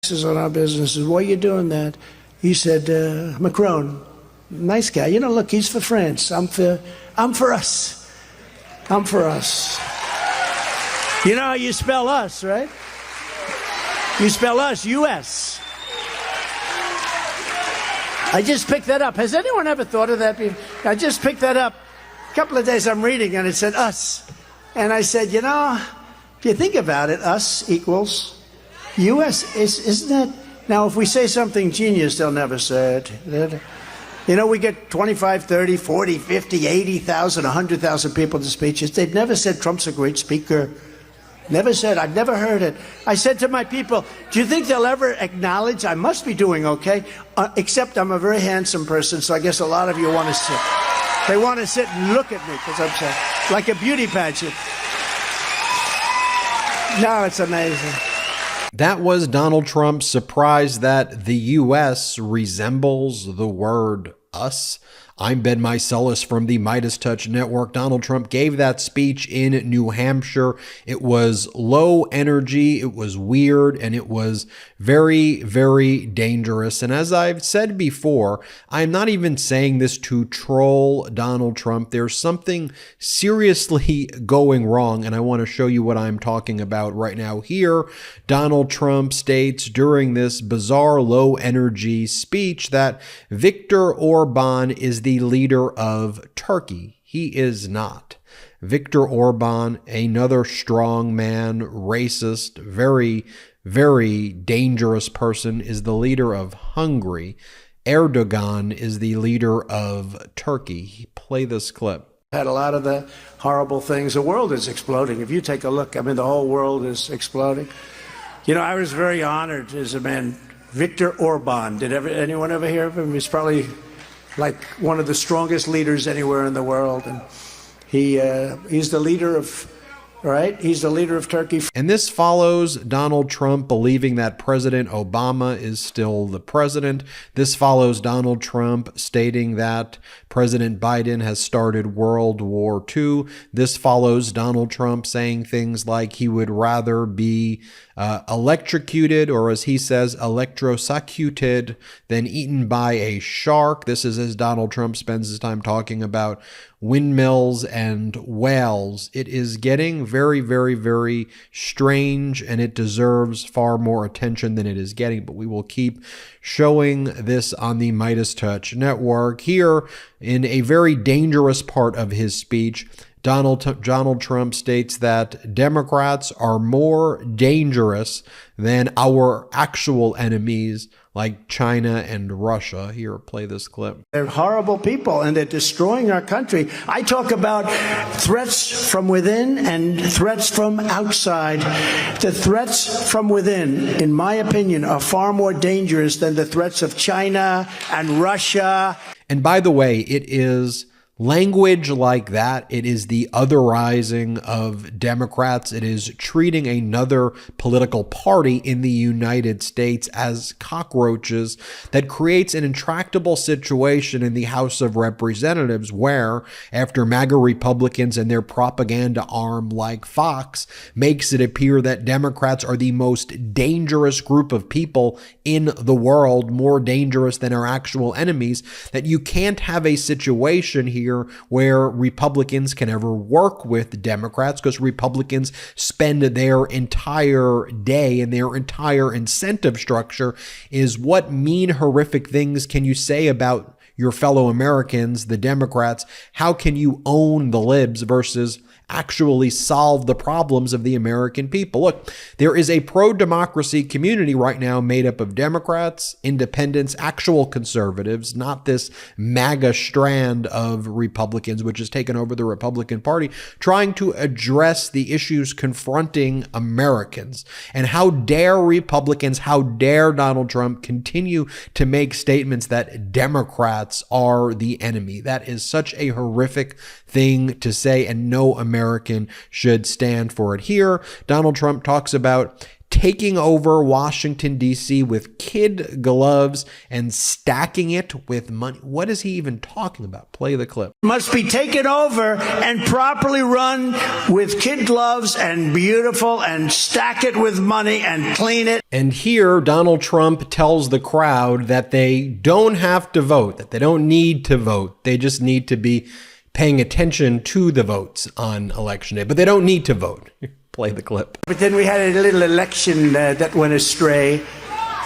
On our businesses. Why are you doing that? He said, Macron, nice guy. You know, look, he's for France. I'm for us. I'm for us. You know how you spell us, right? You spell us, U.S. I just picked that up. Has anyone ever thought of that before? I just picked that up. A couple of days I'm reading and it said us. And I said, you know, if you think about it, us equals U.S. Isn't that? Now, if we say something genius, they'll never say it. You know, we get 25, 30, 40, 50, 80,000, 100,000 people to speeches. They've never said Trump's a great speaker. Never said. I've never heard it. I said to my people, do you think they'll ever acknowledge I must be doing okay? Except I'm a very handsome person, so I guess a lot of you want to sit. They want to sit and look at me because I'm so, like a beauty pageant. No, it's amazing. That was Donald Trump surprised that the U.S. resembles the word us. I'm Ben Meiselas from the MeidasTouch Network. Donald Trump gave that speech in New Hampshire. It was low energy, it was weird, and it was very, very dangerous. And as I've said before, I'm not even saying this to troll Donald Trump. There's something seriously going wrong, and I want to show you what I'm talking about right now. Here, Donald Trump states during this bizarre low energy speech that Viktor Orban is the leader of Turkey. He is not. Viktor Orban, another strong man, racist, very, very dangerous person, is the leader of Hungary. Erdogan is the leader of Turkey. Play this clip. Had a lot of the horrible things. The world is exploding. If you take a look, I mean, the whole world is exploding. You know, I was very honored as a man. Viktor Orban. Did anyone ever hear of him? He's probably like one of the strongest leaders anywhere in the world, and he's the leader of, right? He's the leader of Turkey. And this follows Donald Trump believing that President Obama is still the president. This follows Donald Trump stating that President Biden has started World War II. This follows Donald Trump saying things like he would rather be electrocuted, or as he says, electrocuted, than eaten by a shark. This is as Donald Trump spends his time talking about windmills and whales. It is getting very, very, very strange, and it deserves far more attention than it is getting, but we will keep showing this on the MeidasTouch Network. Here, in a very dangerous part of his speech, Donald Trump states that Democrats are more dangerous than our actual enemies like China and Russia. Here, play this clip. They're horrible people, and they're destroying our country. I talk about threats from within and threats from outside. The threats from within, in my opinion, are far more dangerous than the threats of China and Russia. And by the way, it is language like that. It is the otherizing of Democrats. It is treating another political party in the United States as cockroaches that creates an intractable situation in the House of Representatives where, after MAGA Republicans and their propaganda arm like Fox makes it appear that Democrats are the most dangerous group of people in the world, more dangerous than our actual enemies, that you can't have a situation here where Republicans can ever work with Democrats, because Republicans spend their entire day and their entire incentive structure is what mean, horrific things can you say about your fellow Americans, the Democrats? How can you own the libs versus actually solve the problems of the American people? Look, there is a pro-democracy community right now made up of Democrats, independents, actual conservatives, not this MAGA strand of Republicans, which has taken over the Republican Party, trying to address the issues confronting Americans. And how dare Republicans, how dare Donald Trump continue to make statements that Democrats are the enemy? That is such a horrific thing to say, and no American should stand for it. Here, Donald Trump talks about taking over Washington, D.C. with kid gloves and stacking it with money. What is he even talking about? Play the clip. Must be taken over and properly run with kid gloves and beautiful and stack it with money and clean it. And here Donald Trump tells the crowd that they don't have to vote, that they don't need to vote. They just need to be paying attention to the votes on election day, but they don't need to vote. Play the clip. But then we had a little election that went astray.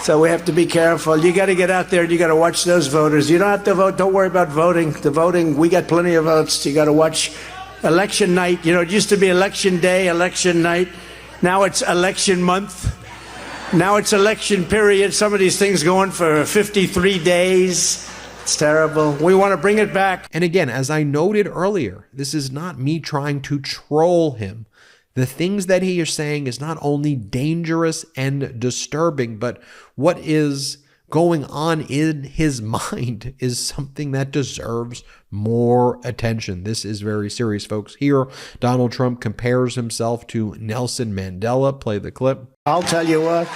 So we have to be careful. You got to get out there and you got to watch those voters. You don't have to vote. Don't worry about voting. The voting, we got plenty of votes. You got to watch election night. You know, it used to be election day, election night. Now it's election month. Now it's election period. Some of these things go on for 53 days. It's terrible. We want to bring it back. And again, as I noted earlier, this is not me trying to troll him. The things that he is saying is not only dangerous and disturbing, but what is going on in his mind is something that deserves more attention. This is very serious, folks. Here, Donald Trump compares himself to Nelson Mandela. Play the clip. I'll tell you what,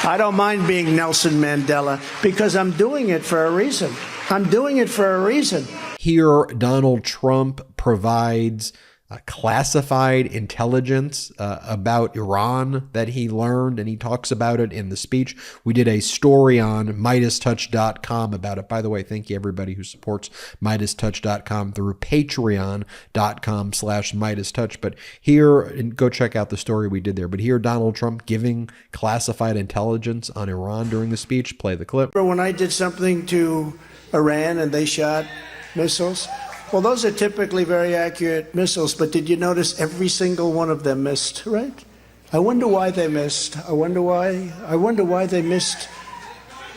I don't mind being Nelson Mandela because I'm doing it for a reason. I'm doing it for a reason. Here, Donald Trump provides classified intelligence about Iran that he learned, and he talks about it in the speech. We did a story on MeidasTouch.com about it. By the way, thank you everybody who supports MeidasTouch.com through Patreon.com/MeidasTouch. But here, and go check out the story we did there. But here, Donald Trump giving classified intelligence on Iran during the speech. Play the clip. When I did something to Iran and they shot missiles, well, those are typically very accurate missiles, but did you notice every single one of them missed, right? I wonder why they missed. I wonder why they missed.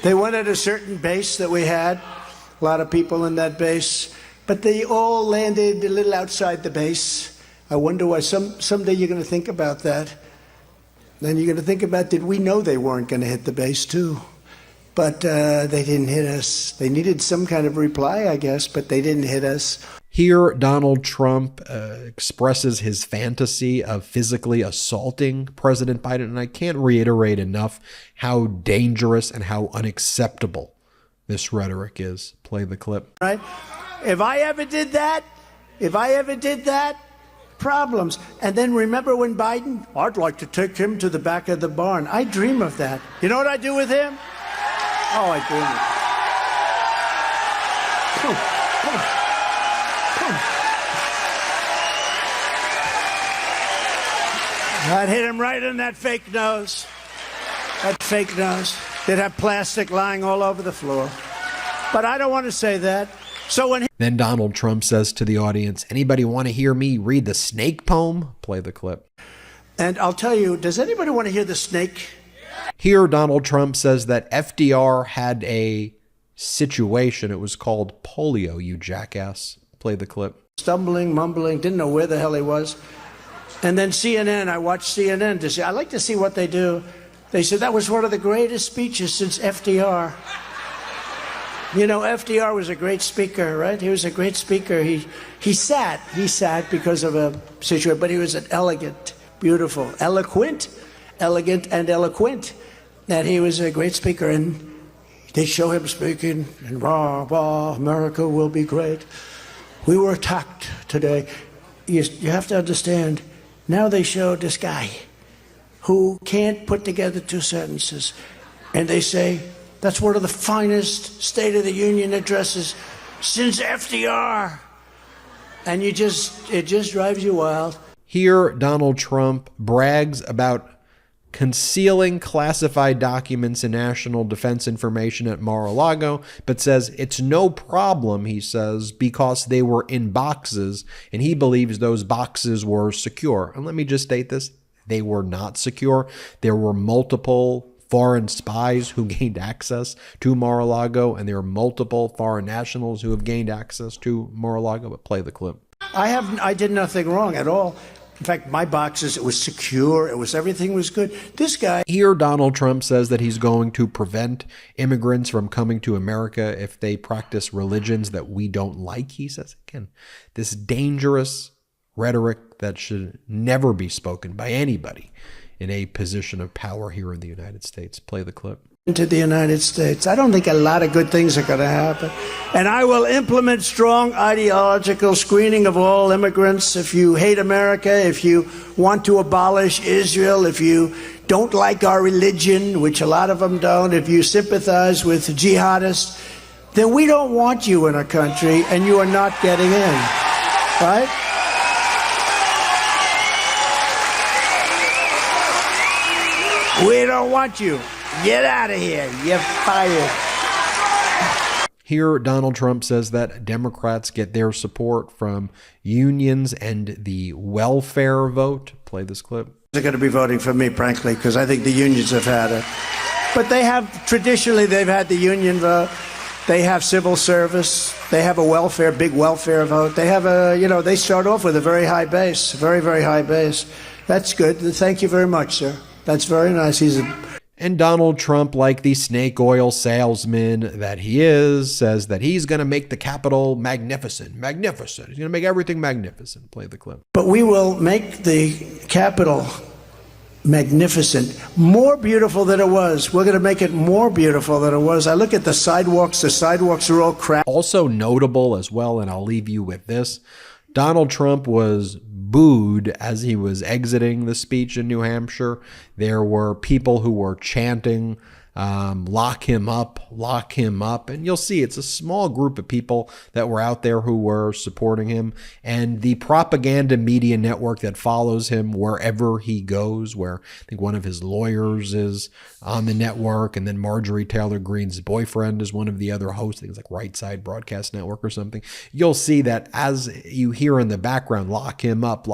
They went at a certain base that we had, a lot of people in that base, but they all landed a little outside the base. I wonder why. Someday you're going to think about that. Then you're going to think about, did we know they weren't going to hit the base too? But they didn't hit us. They needed some kind of reply, I guess, but they didn't hit us. Here, Donald Trump expresses his fantasy of physically assaulting President Biden, and I can't reiterate enough how dangerous and how unacceptable this rhetoric is. Play the clip. Right? If I ever did that, problems. And then remember when Biden, I'd like to take him to the back of the barn. I dream of that. You know what I do with him? Oh, I dream it. Come on. I'd hit him right in that fake nose. That fake nose. They'd have plastic lying all over the floor. But I don't want to say that. So when Then Donald Trump says to the audience, anybody want to hear me read the snake poem? Play the clip. And I'll tell you, does anybody want to hear the snake? Here, Donald Trump says that FDR had a situation. It was called polio, you jackass. Play the clip. Stumbling, mumbling, didn't know where the hell he was. And then CNN, I watched CNN to see. I like to see what they do. They said that was one of the greatest speeches since FDR. You know, FDR was a great speaker, right? He was a great speaker. He sat because of a situation, but he was an elegant, beautiful, elegant, and eloquent. That he was a great speaker, and they show him speaking, and rah, rah, America will be great. We were attacked today. You have to understand, now they show this guy who can't put together two sentences, and they say, that's one of the finest State of the Union addresses since FDR. And it just drives you wild. Here, Donald Trump brags about concealing classified documents and national defense information at Mar-a-Lago, but says it's no problem, he says, because they were in boxes, and he believes those boxes were secure. And let me just state this, they were not secure. There were multiple foreign spies who gained access to Mar-a-Lago, and there are multiple foreign nationals who have gained access to Mar-a-Lago. But play the clip. I did nothing wrong at all. In fact, my boxes, it was secure. Everything was good. This guy. Here, Donald Trump says that he's going to prevent immigrants from coming to America if they practice religions that we don't like. He says, again, this dangerous rhetoric that should never be spoken by anybody in a position of power here in the United States. Play the clip. Into the United States. I don't think a lot of good things are going to happen. And I will implement strong ideological screening of all immigrants. If you hate America, if you want to abolish Israel, if you don't like our religion, which a lot of them don't, if you sympathize with jihadists, then we don't want you in our country and you are not getting in. Right? We don't want you. Get out of here. You're fired. Here, Donald Trump says that Democrats get their support from unions and the welfare vote. Play this clip. They're going to be voting for me, frankly, because I think the unions have had it. But they have, traditionally, they've had the union vote. They have civil service. They have a welfare, big welfare vote. They have a, they start off with a very high base, very, very high base. That's good. Thank you very much, sir. That's very nice. And Donald Trump, like the snake oil salesman that he is, says that he's going to make the Capitol magnificent. Magnificent. He's going to make everything magnificent. Play the clip. But we will make the Capitol magnificent, more beautiful than it was. We're going to make it more beautiful than it was. I look at the sidewalks. The sidewalks are all crap. Also notable as well, and I'll leave you with this. Donald Trump was booed as he was exiting the speech in New Hampshire. There were people who were chanting, lock him up, lock him up. And you'll see it's a small group of people that were out there who were supporting him. And the propaganda media network that follows him wherever he goes, where I think one of his lawyers is on the network, and then Marjorie Taylor Greene's boyfriend is one of the other hosts. I think it's like Right Side Broadcast Network or something. You'll see that as you hear in the background, lock him up,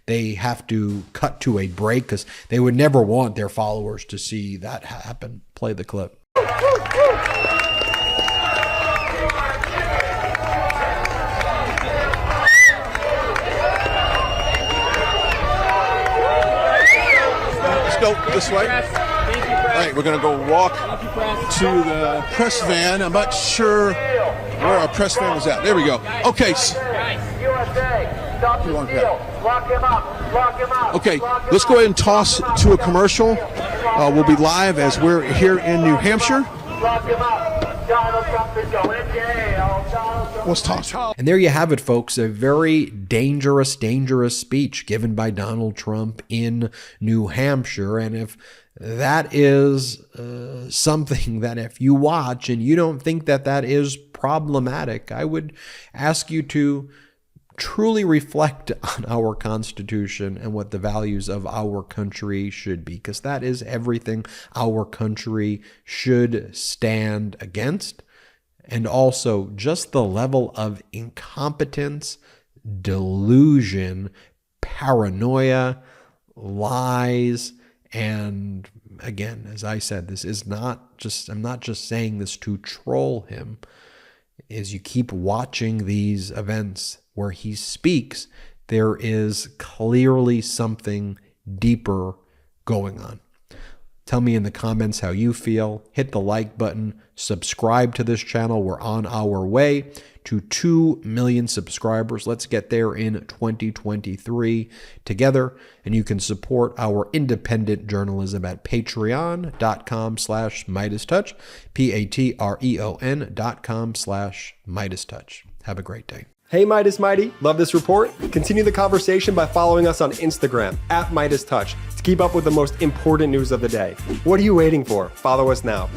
they have to cut to a break because they would never want their followers to see that happen. Play the clip. Let's go this way. All right, we're going to go walk to the press van. I'm not sure where our press van was at. There we go. Okay. Okay, let's go ahead and toss to a commercial. We'll be live as we're here in New Hampshire. Let's toss. And there you have it, folks. A very dangerous speech given by Donald Trump in New Hampshire. And if that is something that if you watch and you don't think that that is problematic, I would ask you to truly reflect on our Constitution and what the values of our country should be, because that is everything our country should stand against. And also just the level of incompetence, delusion, paranoia, lies, and again, as I said, this is not just, I'm not just saying this to troll him. As you keep watching these events where he speaks, there is clearly something deeper going on. Tell me in the comments how you feel. Hit the like button. Subscribe to this channel. We're on our way to 2 million subscribers. Let's get there in 2023 together. And you can support our independent journalism at patreon.com/MeidasTouch, patreon.com/MeidasTouch. Have a great day. Hey Meidas Mighty, love this report? Continue the conversation by following us on Instagram @MeidasTouch to keep up with the most important news of the day. What are you waiting for? Follow us now.